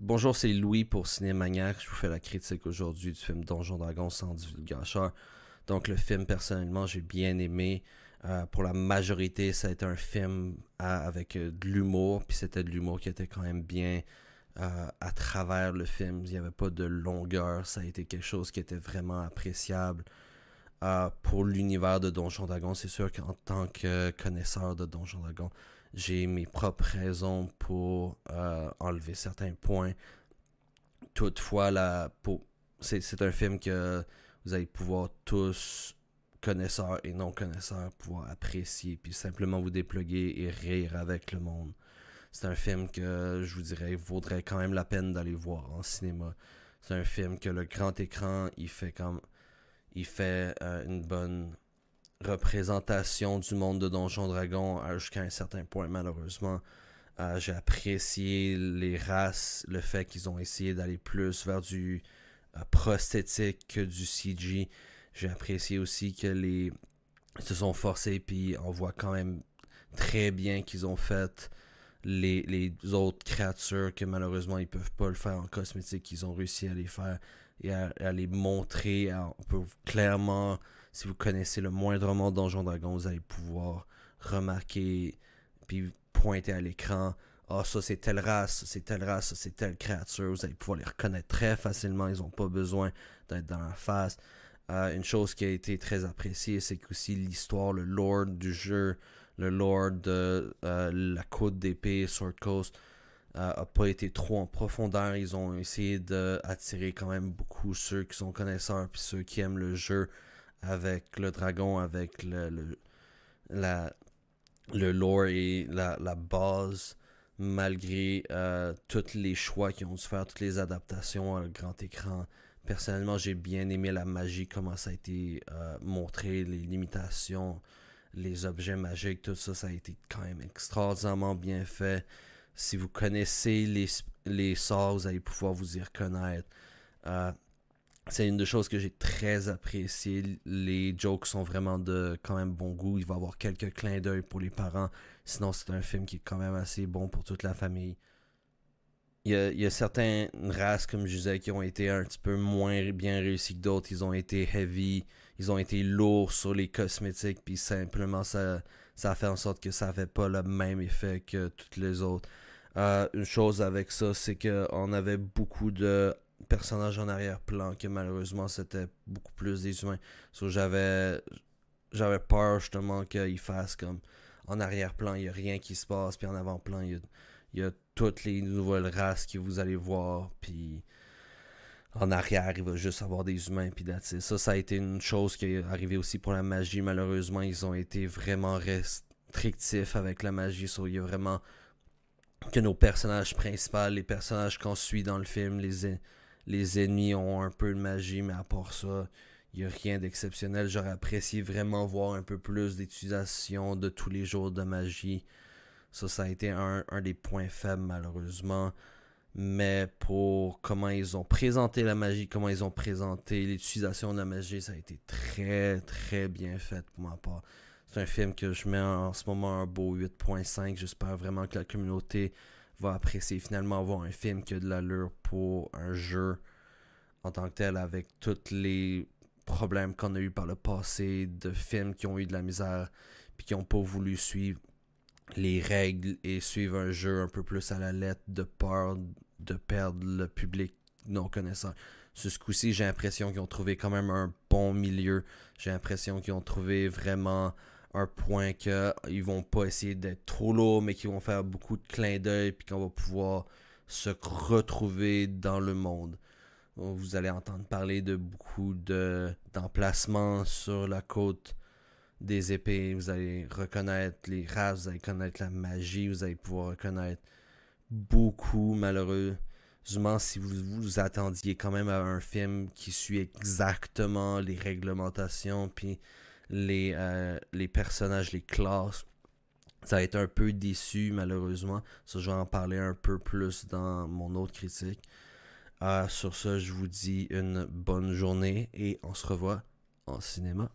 Bonjour, c'est Louis pour Cinémaniac. Je vous fais la critique aujourd'hui du film Donjon Dragon sans divulgacheur. Donc le film, personnellement, j'ai bien aimé. Pour la majorité, ça a été un film avec de l'humour, puis c'était de l'humour qui était quand même bien à travers le film. Il n'y avait pas de longueur, ça a été quelque chose qui était vraiment appréciable. Pour l'univers de Donjon Dragon, c'est sûr qu'en tant que connaisseur de Donjon Dragon, j'ai mes propres raisons pour enlever certains points. Toutefois, c'est un film que vous allez pouvoir tous, connaisseurs et non connaisseurs, pouvoir apprécier, puis simplement vous dépluguer et rire avec le monde. C'est un film que je vous dirais vaudrait quand même la peine d'aller voir en cinéma. C'est un film que le grand écran, il fait une bonne représentation du monde de Donjon Dragon jusqu'à un certain point, malheureusement. J'ai apprécié les races, le fait qu'ils ont essayé d'aller plus vers du prosthétique que du CG. J'ai apprécié aussi que les se sont forcés, puis on voit quand même très bien qu'ils ont fait les autres créatures que malheureusement ils peuvent pas le faire en cosmétique. Ils ont réussi à les faire et à les montrer. On peut clairement, si vous connaissez le moindrement Donjon Dragon, vous allez pouvoir remarquer puis pointer à l'écran. Ah, ça c'est telle race, ça c'est telle race, ça c'est telle créature. Vous allez pouvoir les reconnaître très facilement. Ils n'ont pas besoin d'être dans la face. Une chose qui a été très appréciée, c'est qu'aussi l'histoire, le lore du jeu, le lore de la côte d'épée, Sword Coast, a pas été trop en profondeur. Ils ont essayé d'attirer quand même beaucoup ceux qui sont connaisseurs puis ceux qui aiment le jeu avec le dragon, avec le lore et la base, malgré tous les choix qu'ils ont dû faire, toutes les adaptations à grand écran. Personnellement, j'ai bien aimé la magie, comment ça a été montré, les limitations, les objets magiques, tout ça, ça a été quand même extraordinairement bien fait. Si vous connaissez les sorts, vous allez pouvoir vous y reconnaître. Euh, c'est une des choses que j'ai très apprécié. Les jokes sont vraiment de quand même bon goût. Il va y avoir quelques clins d'œil pour les parents. Sinon, c'est un film qui est quand même assez bon pour toute la famille. Il y a certaines races, comme je disais, qui ont été un petit peu moins bien réussies que d'autres. Ils ont été heavy, ils ont été lourds sur les cosmétiques, puis simplement ça a fait en sorte que ça n'avait pas le même effet que toutes les autres. Une chose avec ça, c'est qu'on avait beaucoup de personnages en arrière-plan, que malheureusement c'était beaucoup plus des humains. So, j'avais peur justement qu'ils fassent comme en arrière-plan, il n'y a rien qui se passe, puis en avant-plan, il y a toutes les nouvelles races que vous allez voir, puis en arrière, il va juste avoir des humains, puis ça a été une chose qui est arrivée aussi pour la magie. Malheureusement, ils ont été vraiment restrictifs avec la magie. So, il y a vraiment que nos personnages principaux, les personnages qu'on suit dans le film, les ennemis ont un peu de magie, mais à part ça, il n'y a rien d'exceptionnel. J'aurais apprécié vraiment voir un peu plus d'utilisation de tous les jours de magie. Ça a été un des points faibles, malheureusement. Mais pour comment ils ont présenté la magie, comment ils ont présenté l'utilisation de la magie, ça a été très, très bien fait pour ma part. C'est un film que je mets en ce moment un beau 8.5. J'espère vraiment que la communauté va apprécier finalement avoir un film qui a de l'allure pour un jeu en tant que tel, avec tous les problèmes qu'on a eu par le passé, de films qui ont eu de la misère puis qui n'ont pas voulu suivre les règles et suivre un jeu un peu plus à la lettre, de peur de perdre le public non connaissant. Sur ce coup-ci, j'ai l'impression qu'ils ont trouvé quand même un bon milieu. J'ai l'impression qu'ils ont trouvé vraiment un point qu'ils vont pas essayer d'être trop lourds, mais qu'ils vont faire beaucoup de clins d'œil, puis qu'on va pouvoir se retrouver dans le monde. Vous allez entendre parler de beaucoup d'emplacements sur la côte des épées, vous allez reconnaître les races, vous allez connaître la magie, vous allez pouvoir reconnaître beaucoup, malheureusement, si vous vous attendiez quand même à un film qui suit exactement les réglementations, puis les personnages, les classes, ça a été un peu déçu, malheureusement. Ça, je vais en parler un peu plus dans mon autre critique. Sur ça, je vous dis une bonne journée et on se revoit en cinéma.